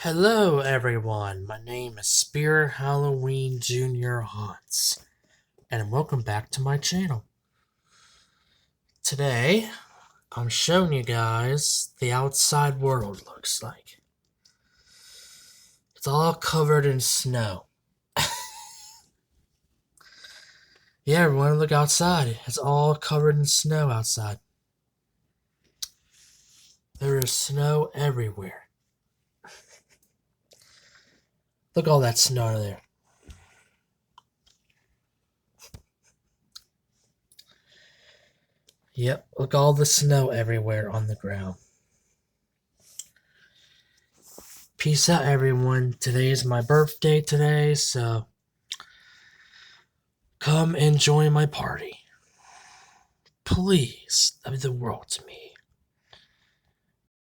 Hello, everyone. My name is Spear Halloween Junior Haunts, and welcome back to my channel. Today, I'm showing you guys the outside world looks like. It's all covered in snow. Yeah, everyone, look outside. It's all covered in snow outside. There is snow everywhere. Look at all that snow there. Yep, look all the snow everywhere on the ground. Peace out, everyone. Today is my birthday today, so come and join my party. Please, that means the world to me.